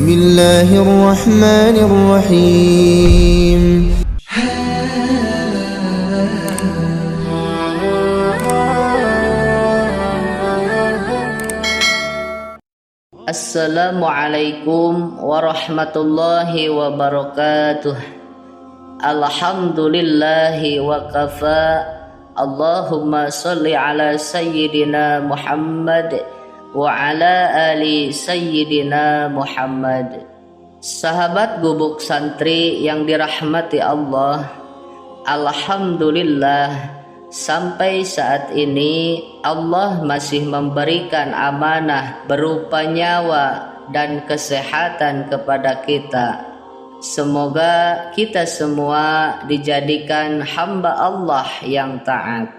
الله الرحمن الرحيم. Assalamualaikum warahmatullahi wabarakatuh. Alhamdulillahi wa kafa. Allahumma salli ala sayyidina Muhammad wa ala ali sayyidina Muhammad. Sahabat gubuk santri yang dirahmati Allah, alhamdulillah sampai saat ini Allah masih memberikan amanah berupa nyawa dan kesehatan kepada kita. Semoga kita semua dijadikan hamba Allah yang taat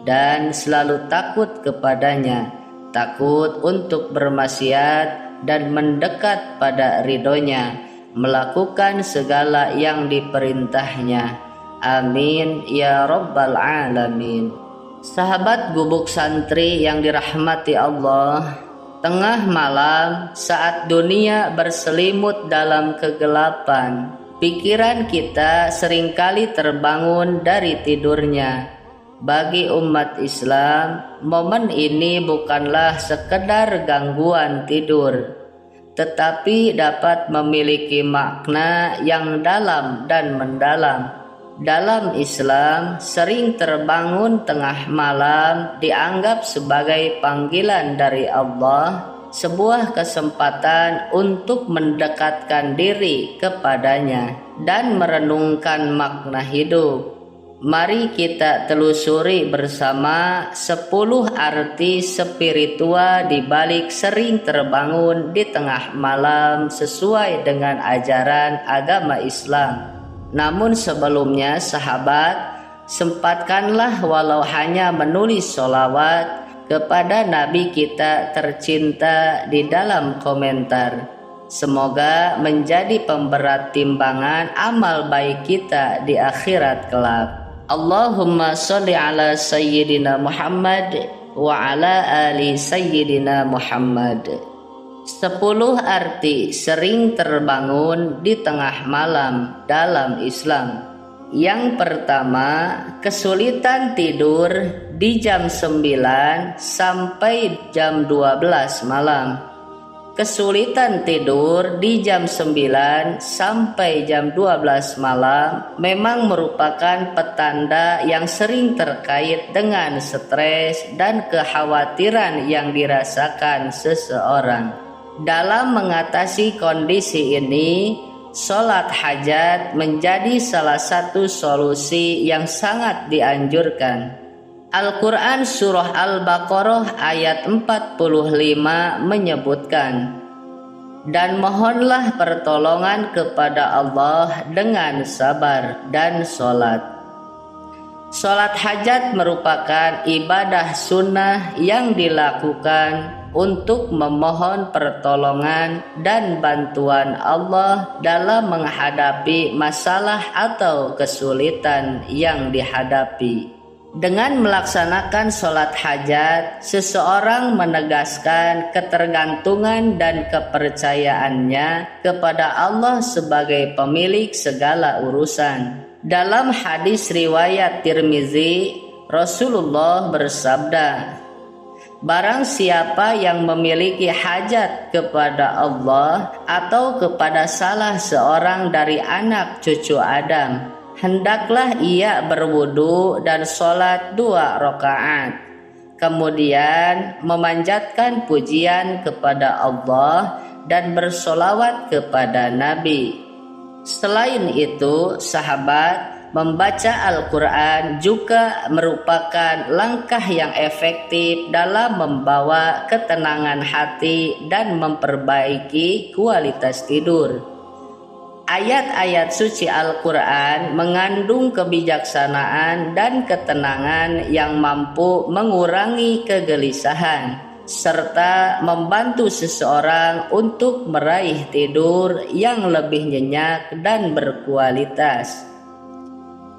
dan selalu takut kepadanya, takut untuk bermaksiat dan mendekat pada ridhonya, melakukan segala yang diperintahnya. Amin ya rabbal alamin. Sahabat gubuk santri yang dirahmati Allah, tengah malam saat dunia berselimut dalam kegelapan, pikiran kita seringkali terbangun dari tidurnya. Bagi umat Islam, momen ini bukanlah sekedar gangguan tidur, tetapi dapat memiliki makna yang dalam dan mendalam. Dalam Islam, sering terbangun tengah malam dianggap sebagai panggilan dari Allah, sebuah kesempatan untuk mendekatkan diri kepadanya dan merenungkan makna hidup. Mari kita telusuri bersama 10 arti spiritual di balik sering terbangun di tengah malam sesuai dengan ajaran agama Islam. Namun sebelumnya sahabat, sempatkanlah walau hanya menulis sholawat kepada Nabi kita tercinta di dalam komentar. Semoga menjadi pemberat timbangan amal baik kita di akhirat kelak. Allahumma sholli ala sayyidina Muhammad wa ala ali sayyidina Muhammad. 10 arti sering terbangun di tengah malam dalam Islam. Yang pertama, kesulitan tidur di jam 9 sampai jam 12 malam. Kesulitan tidur di jam 9 sampai jam 12 malam memang merupakan petanda yang sering terkait dengan stres dan kekhawatiran yang dirasakan seseorang. Dalam mengatasi kondisi ini, sholat hajat menjadi salah satu solusi yang sangat dianjurkan. Al-Quran Surah Al-Baqarah ayat 45 menyebutkan, "Dan mohonlah pertolongan kepada Allah dengan sabar dan sholat." Sholat hajat merupakan ibadah sunnah yang dilakukan untuk memohon pertolongan dan bantuan Allah dalam menghadapi masalah atau kesulitan yang dihadapi. Dengan melaksanakan sholat hajat, seseorang menegaskan ketergantungan dan kepercayaannya kepada Allah sebagai pemilik segala urusan. Dalam hadis riwayat Tirmizi, Rasulullah bersabda, "Barang siapa yang memiliki hajat kepada Allah atau kepada salah seorang dari anak cucu Adam, hendaklah ia berwudu dan sholat 2 rakaat, kemudian memanjatkan pujian kepada Allah dan bersolawat kepada Nabi." Selain itu, sahabat, membaca Al-Quran juga merupakan langkah yang efektif dalam membawa ketenangan hati dan memperbaiki kualitas tidur. Ayat-ayat suci Al-Quran mengandung kebijaksanaan dan ketenangan yang mampu mengurangi kegelisahan serta membantu seseorang untuk meraih tidur yang lebih nyenyak dan berkualitas.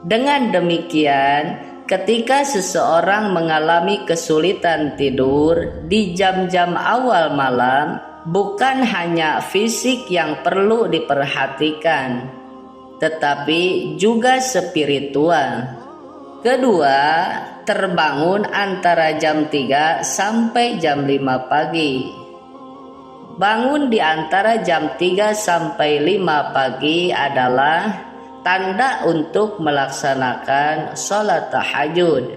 Dengan demikian, ketika seseorang mengalami kesulitan tidur di jam-jam awal malam, bukan hanya fisik yang perlu diperhatikan, tetapi juga spiritual. Kedua, terbangun antara jam 3 sampai jam 5 pagi. Bangun di antara jam 3 sampai 5 pagi adalah tanda untuk melaksanakan sholat tahajud,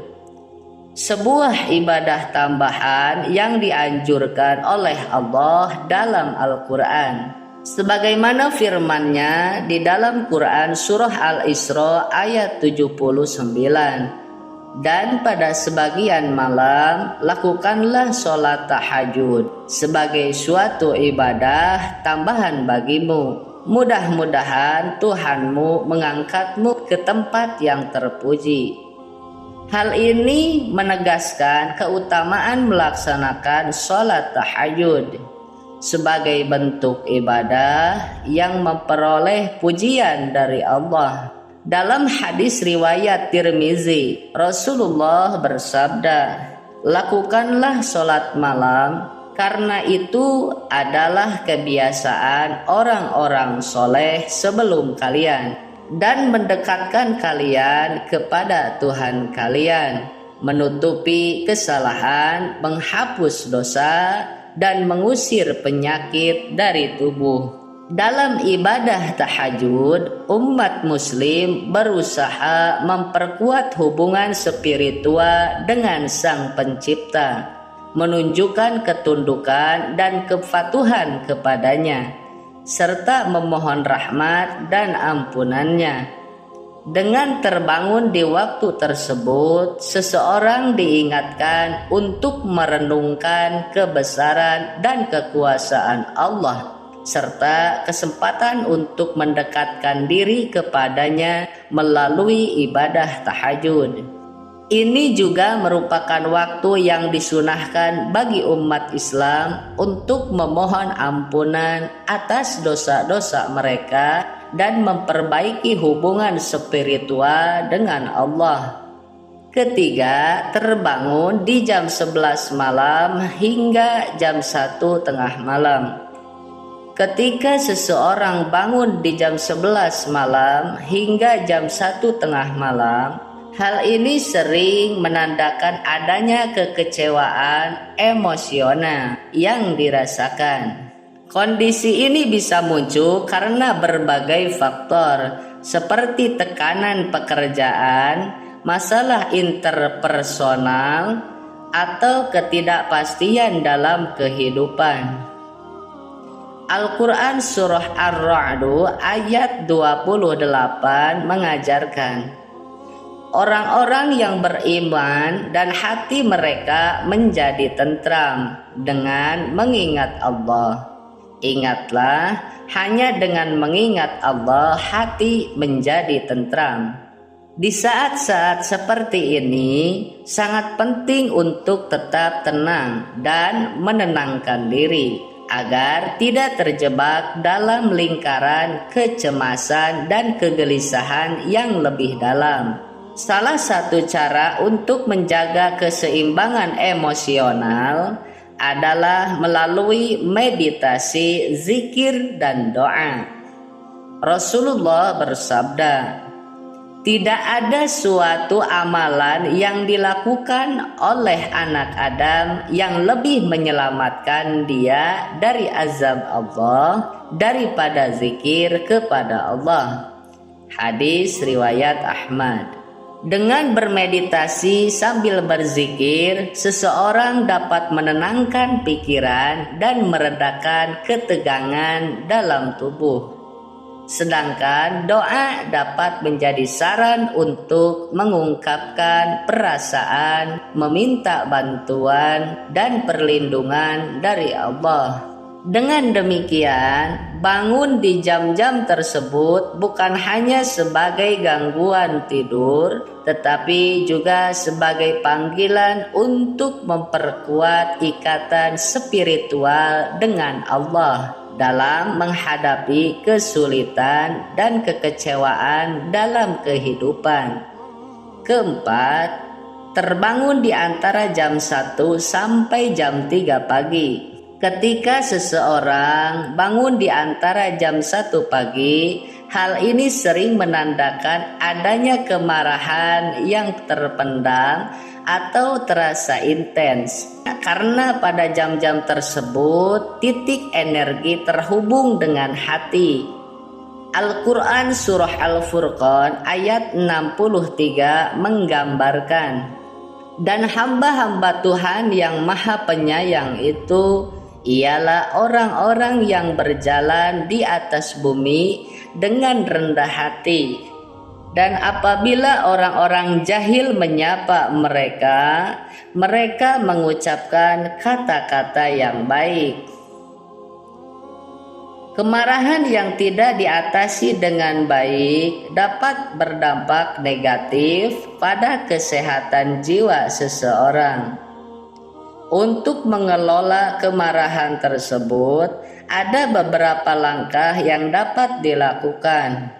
sebuah ibadah tambahan yang dianjurkan oleh Allah dalam Al-Quran. Sebagaimana firman-Nya di dalam Quran surah Al-Isra ayat 79, dan pada sebagian malam lakukanlah sholat tahajud sebagai suatu ibadah tambahan bagimu. Mudah-mudahan Tuhanmu mengangkatmu ke tempat yang terpuji. Hal ini menegaskan keutamaan melaksanakan sholat tahajud sebagai bentuk ibadah yang memperoleh pujian dari Allah. Dalam hadis riwayat Tirmizi, Rasulullah bersabda, "Lakukanlah sholat malam, karena itu adalah kebiasaan orang-orang soleh sebelum kalian, dan mendekatkan kalian kepada Tuhan kalian, menutupi kesalahan, menghapus dosa, dan mengusir penyakit dari tubuh." Dalam ibadah tahajud, umat muslim berusaha memperkuat hubungan spiritual dengan Sang Pencipta, menunjukkan ketundukan dan kepatuhan kepadanya, serta memohon rahmat dan ampunannya. Dengan terbangun di waktu tersebut, seseorang diingatkan untuk merenungkan kebesaran dan kekuasaan Allah, serta kesempatan untuk mendekatkan diri kepadanya melalui ibadah tahajud. Ini juga merupakan waktu yang disunahkan bagi umat Islam untuk memohon ampunan atas dosa-dosa mereka dan memperbaiki hubungan spiritual dengan Allah. Ketiga, terbangun di jam 11 malam hingga jam 1 tengah malam. Ketika seseorang bangun di jam 11 malam hingga jam 1 tengah malam, hal ini sering menandakan adanya kekecewaan emosional yang dirasakan. Kondisi ini bisa muncul karena berbagai faktor seperti tekanan pekerjaan, masalah interpersonal, atau ketidakpastian dalam kehidupan. Al-Quran surah Ar-Ra'd ayat 28 mengajarkan, orang-orang yang beriman dan hati mereka menjadi tentram dengan mengingat Allah. Ingatlah, hanya dengan mengingat Allah hati menjadi tentram. Di saat-saat seperti ini sangat penting untuk tetap tenang dan menenangkan diri agar tidak terjebak dalam lingkaran kecemasan dan kegelisahan yang lebih dalam. Salah satu cara untuk menjaga keseimbangan emosional adalah melalui meditasi, zikir, dan doa. Rasulullah bersabda, "Tidak ada suatu amalan yang dilakukan oleh anak Adam yang lebih menyelamatkan dia dari azab Allah daripada zikir kepada Allah." Hadis riwayat Ahmad. Dengan bermeditasi sambil berzikir, seseorang dapat menenangkan pikiran dan meredakan ketegangan dalam tubuh. Sedangkan doa dapat menjadi saran untuk mengungkapkan perasaan, meminta bantuan dan perlindungan dari Allah. Dengan demikian, bangun di jam-jam tersebut bukan hanya sebagai gangguan tidur, tetapi juga sebagai panggilan untuk memperkuat ikatan spiritual dengan Allah dalam menghadapi kesulitan dan kekecewaan dalam kehidupan. Keempat, terbangun di antara jam 1 sampai jam 3 pagi. Ketika seseorang bangun di antara jam 1 pagi, hal ini sering menandakan adanya kemarahan yang terpendam atau terasa intens. Karena pada jam-jam tersebut titik energi terhubung dengan hati. Al-Quran Surah Al-Furqan ayat 63 menggambarkan, dan hamba-hamba Tuhan yang maha penyayang itu ialah orang-orang yang berjalan di atas bumi dengan rendah hati. Dan apabila orang-orang jahil menyapa mereka, mereka mengucapkan kata-kata yang baik. Kemarahan yang tidak diatasi dengan baik dapat berdampak negatif pada kesehatan jiwa seseorang. Untuk mengelola kemarahan tersebut, ada beberapa langkah yang dapat dilakukan,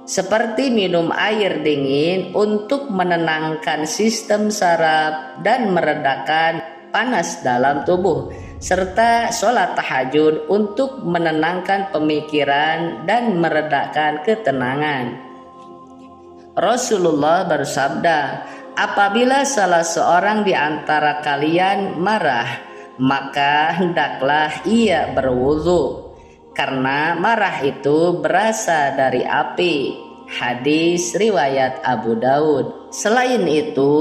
seperti minum air dingin untuk menenangkan sistem saraf dan meredakan panas dalam tubuh, serta sholat tahajud untuk menenangkan pemikiran dan meredakan ketenangan. Rasulullah bersabda, apabila salah seorang di antara kalian marah, maka hendaklah ia berwudu, karena marah itu berasal dari api. Hadis riwayat Abu Daud. Selain itu,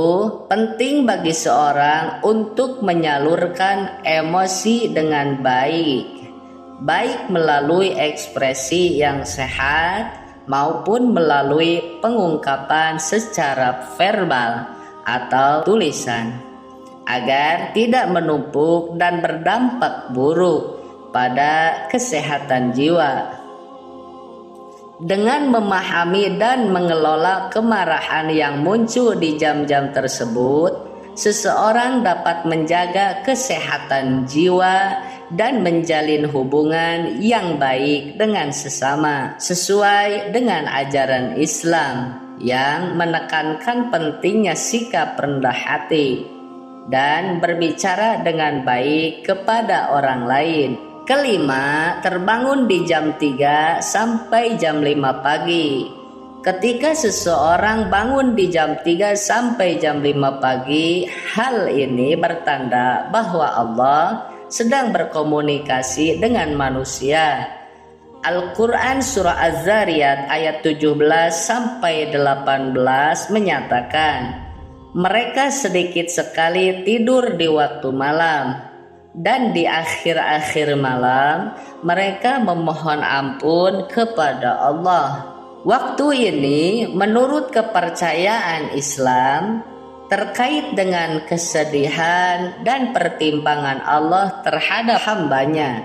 penting bagi seorang untuk menyalurkan emosi dengan baik melalui ekspresi yang sehat maupun melalui pengungkapan secara verbal atau tulisan, agar tidak menumpuk dan berdampak buruk pada kesehatan jiwa. Dengan memahami dan mengelola kemarahan yang muncul di jam-jam tersebut, seseorang dapat menjaga kesehatan jiwa dan menjalin hubungan yang baik dengan sesama, sesuai dengan ajaran Islam yang menekankan pentingnya sikap rendah hati dan berbicara dengan baik kepada orang lain. Kelima, terbangun di jam 3 sampai jam 5 pagi. Ketika seseorang bangun di jam 3 sampai jam 5 pagi, hal ini bertanda bahwa Allah sedang berkomunikasi dengan manusia. Al-Quran Surah Az-Zariyat ayat 17 sampai 18 menyatakan, mereka sedikit sekali tidur di waktu malam, dan di akhir-akhir malam mereka memohon ampun kepada Allah. Waktu ini menurut kepercayaan Islam terkait dengan kesedihan dan pertimbangan Allah terhadap hambanya.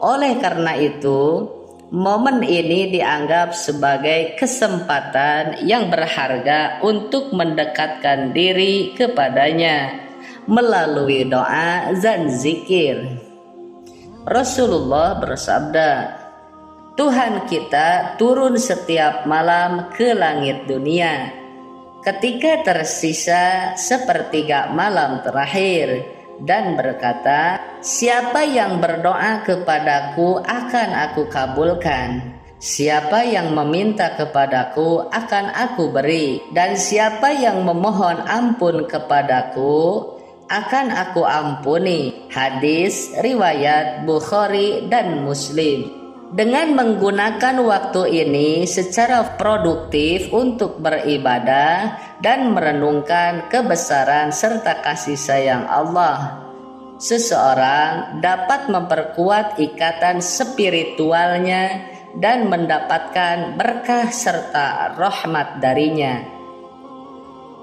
Oleh karena itu, momen ini dianggap sebagai kesempatan yang berharga untuk mendekatkan diri kepadanya melalui doa dan zikir. Rasulullah bersabda, Tuhan kita turun setiap malam ke langit dunia ketika tersisa sepertiga malam terakhir, dan berkata, siapa yang berdoa kepadaku akan aku kabulkan, siapa yang meminta kepadaku akan aku beri, dan siapa yang memohon ampun kepadaku akan aku ampuni. Hadis riwayat Bukhari dan Muslim. Dengan menggunakan waktu ini secara produktif untuk beribadah dan merenungkan kebesaran serta kasih sayang Allah, seseorang dapat memperkuat ikatan spiritualnya dan mendapatkan berkah serta rahmat darinya.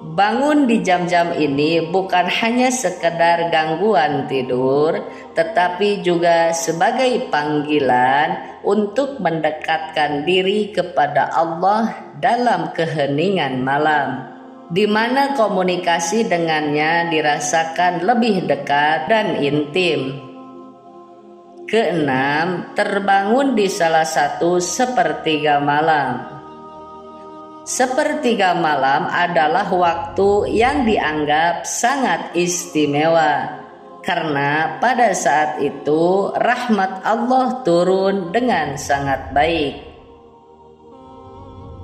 Bangun di jam-jam ini bukan hanya sekedar gangguan tidur, tetapi juga sebagai panggilan untuk mendekatkan diri kepada Allah dalam keheningan malam, di mana komunikasi dengannya dirasakan lebih dekat dan intim. Keenam, terbangun di salah satu sepertiga malam. Sepertiga malam adalah waktu yang dianggap sangat istimewa karena pada saat itu rahmat Allah turun dengan sangat baik.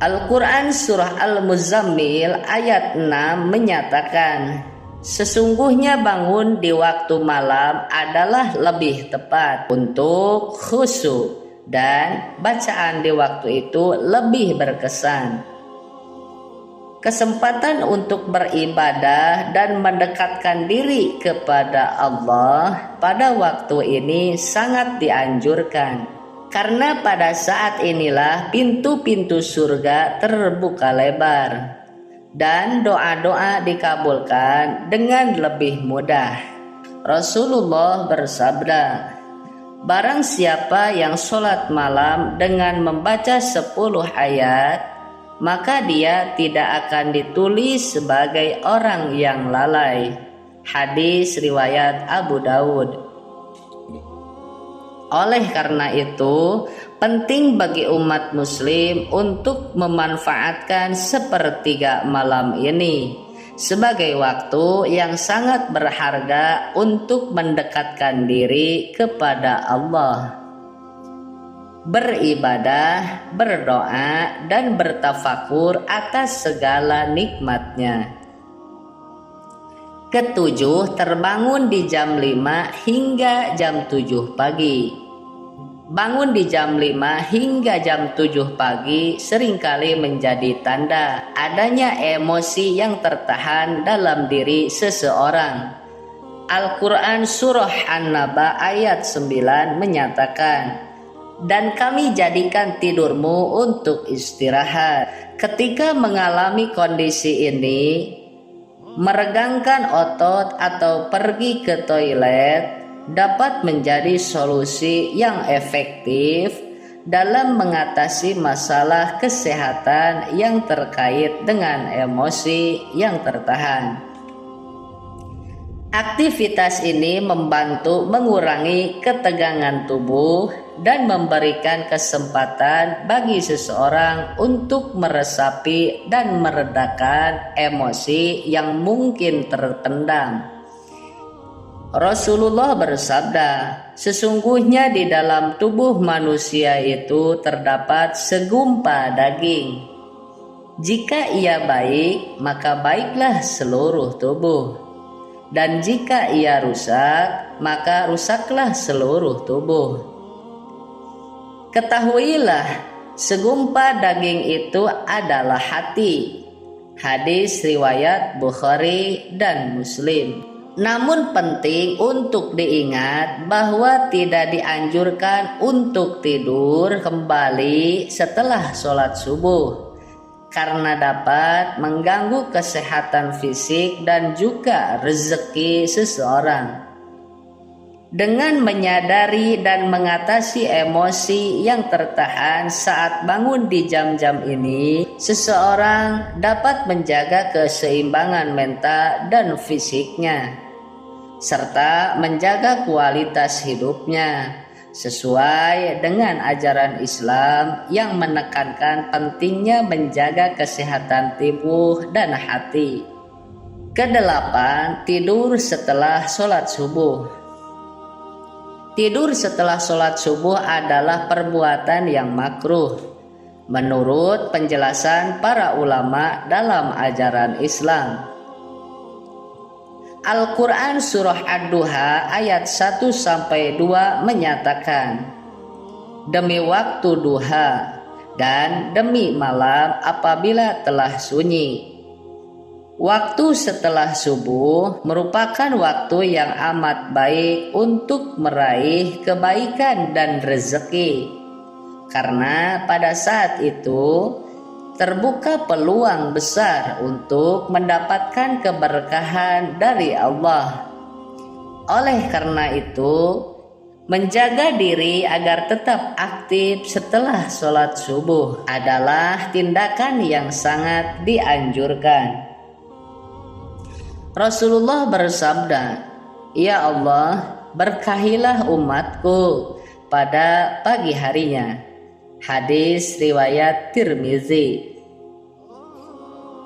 Al-Quran Surah Al-Muzammil ayat 6 menyatakan, sesungguhnya bangun di waktu malam adalah lebih tepat untuk khusyuk dan bacaan di waktu itu lebih berkesan. Kesempatan untuk beribadah dan mendekatkan diri kepada Allah pada waktu ini sangat dianjurkan, karena pada saat inilah pintu-pintu surga terbuka lebar dan doa-doa dikabulkan dengan lebih mudah. Rasulullah bersabda, barang siapa yang sholat malam dengan membaca 10 ayat, maka dia tidak akan ditulis sebagai orang yang lalai. Hadis riwayat Abu Dawud. Oleh karena itu, penting bagi umat muslim untuk memanfaatkan sepertiga malam ini sebagai waktu yang sangat berharga untuk mendekatkan diri kepada Allah, beribadah, berdoa, dan bertafakur atas segala nikmatnya. Ketujuh, terbangun di jam 5 hingga jam 7 pagi. Bangun di jam 5 hingga jam 7 pagi seringkali menjadi tanda adanya emosi yang tertahan dalam diri seseorang. Al-Quran Surah An-Naba ayat 9 menyatakan, dan kami jadikan tidurmu untuk istirahat. Ketika mengalami kondisi ini, meregangkan otot atau pergi ke toilet dapat menjadi solusi yang efektif dalam mengatasi masalah kesehatan yang terkait dengan emosi yang tertahan. Aktivitas ini membantu mengurangi ketegangan tubuh dan memberikan kesempatan bagi seseorang untuk meresapi dan meredakan emosi yang mungkin terpendam. Rasulullah bersabda, sesungguhnya di dalam tubuh manusia itu terdapat segumpal daging. Jika ia baik, maka baiklah seluruh tubuh. Dan jika ia rusak, maka rusaklah seluruh tubuh. Ketahuilah, segumpal daging itu adalah hati. Hadis riwayat Bukhari dan Muslim. Namun penting untuk diingat bahwa tidak dianjurkan untuk tidur kembali setelah sholat subuh, karena dapat mengganggu kesehatan fisik dan juga rezeki seseorang. Dengan menyadari dan mengatasi emosi yang tertahan saat bangun di jam-jam ini, seseorang dapat menjaga keseimbangan mental dan fisiknya, serta menjaga kualitas hidupnya sesuai dengan ajaran Islam yang menekankan pentingnya menjaga kesehatan tubuh dan hati. Kedelapan, tidur setelah sholat subuh. Tidur setelah sholat subuh adalah perbuatan yang makruh menurut penjelasan para ulama dalam ajaran Islam. Al-Quran Surah Ad-Duha ayat 1-2 menyatakan, demi waktu duha dan demi malam apabila telah sunyi. Waktu setelah subuh merupakan waktu yang amat baik untuk meraih kebaikan dan rezeki, karena pada saat itu terbuka peluang besar untuk mendapatkan keberkahan dari Allah. Oleh karena itu, menjaga diri agar tetap aktif setelah sholat subuh adalah tindakan yang sangat dianjurkan. Rasulullah bersabda, ya Allah, berkahilah umatku pada pagi harinya. Hadis riwayat Tirmizi.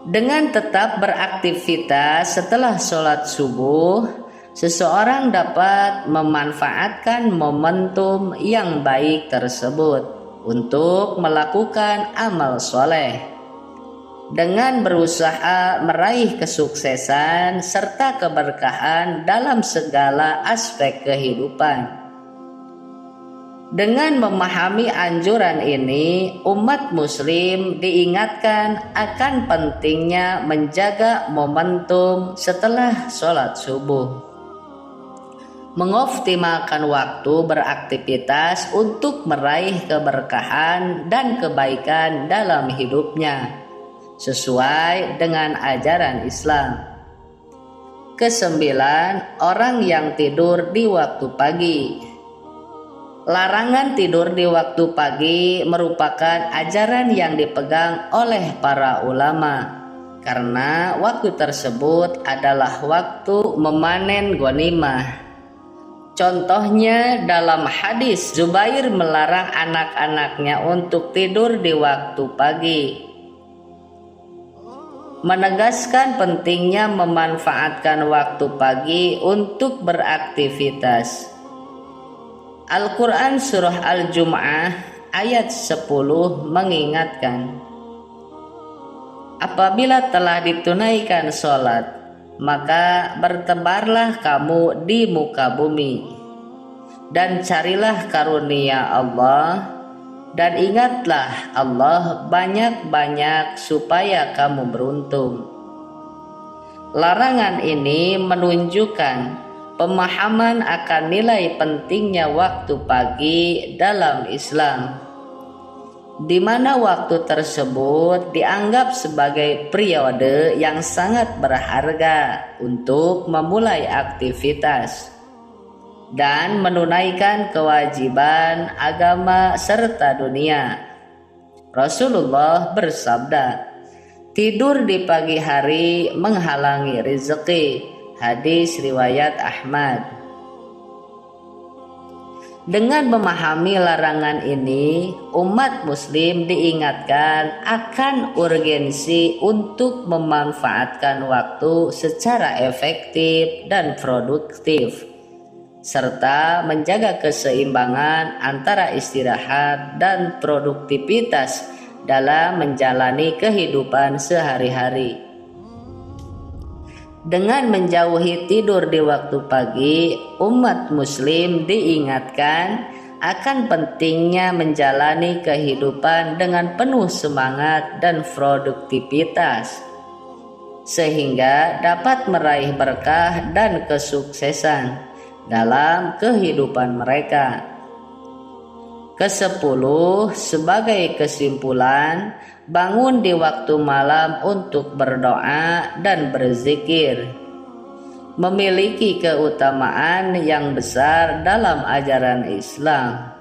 Dengan tetap beraktivitas setelah sholat subuh, seseorang dapat memanfaatkan momentum yang baik tersebut untuk melakukan amal soleh dengan berusaha meraih kesuksesan serta keberkahan dalam segala aspek kehidupan. Dengan memahami anjuran ini, umat muslim diingatkan akan pentingnya menjaga momentum setelah sholat subuh, mengoptimalkan waktu beraktivitas untuk meraih keberkahan dan kebaikan dalam hidupnya sesuai dengan ajaran Islam. Kesembilan, orang yang tidur di waktu pagi. Larangan tidur di waktu pagi merupakan ajaran yang dipegang oleh para ulama karena waktu tersebut adalah waktu memanen ghanimah. Contohnya dalam hadis, Zubair melarang anak-anaknya untuk tidur di waktu pagi, menegaskan pentingnya memanfaatkan waktu pagi untuk beraktivitas. Al-Quran Surah Al-Jum'ah ayat 10 mengingatkan, apabila telah ditunaikan sholat, maka bertebarlah kamu di muka bumi dan carilah karunia Allah, dan ingatlah Allah banyak-banyak supaya kamu beruntung. Larangan ini menunjukkan pemahaman akan nilai pentingnya waktu pagi dalam Islam, di mana waktu tersebut dianggap sebagai periode yang sangat berharga untuk memulai aktivitas dan menunaikan kewajiban agama serta dunia. Rasulullah bersabda, tidur di pagi hari menghalangi rezeki. Hadis riwayat Ahmad. Dengan memahami larangan ini, umat muslim diingatkan akan urgensi untuk memanfaatkan waktu secara efektif dan produktif, serta menjaga keseimbangan antara istirahat dan produktivitas dalam menjalani kehidupan sehari-hari. Dengan menjauhi tidur di waktu pagi, umat muslim diingatkan akan pentingnya menjalani kehidupan dengan penuh semangat dan produktivitas, sehingga dapat meraih berkah dan kesuksesan dalam kehidupan mereka. Kesepuluh, sebagai kesimpulan, bangun di waktu malam untuk berdoa dan berzikir memiliki keutamaan yang besar dalam ajaran Islam.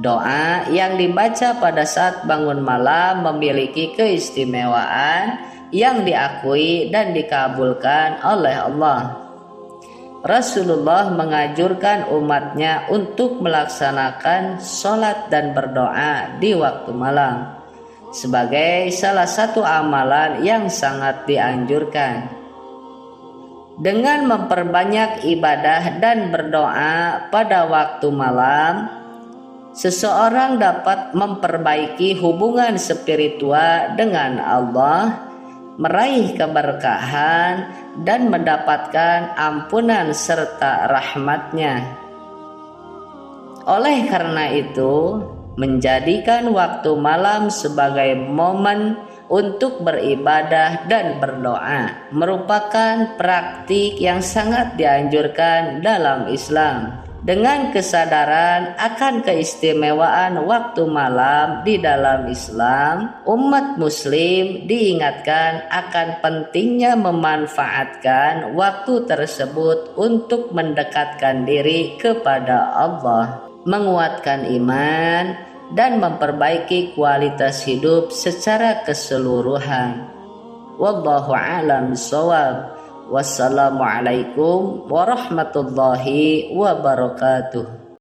Doa yang dibaca pada saat bangun malam memiliki keistimewaan yang diakui dan dikabulkan oleh Allah. Rasulullah mengajurkan umatnya untuk melaksanakan sholat dan berdoa di waktu malam sebagai salah satu amalan yang sangat dianjurkan. Dengan memperbanyak ibadah dan berdoa pada waktu malam, seseorang dapat memperbaiki hubungan spiritual dengan Allah, meraih keberkahan, dan mendapatkan ampunan serta rahmat-Nya. Oleh karena itu, menjadikan waktu malam sebagai momen untuk beribadah dan berdoa merupakan praktik yang sangat dianjurkan dalam Islam. Dengan kesadaran akan keistimewaan waktu malam di dalam Islam, umat muslim diingatkan akan pentingnya memanfaatkan waktu tersebut untuk mendekatkan diri kepada Allah, menguatkan iman, dan memperbaiki kualitas hidup secara keseluruhan. Wallahu a'lam bishawab. Wassalamualaikum warahmatullahi wabarakatuh.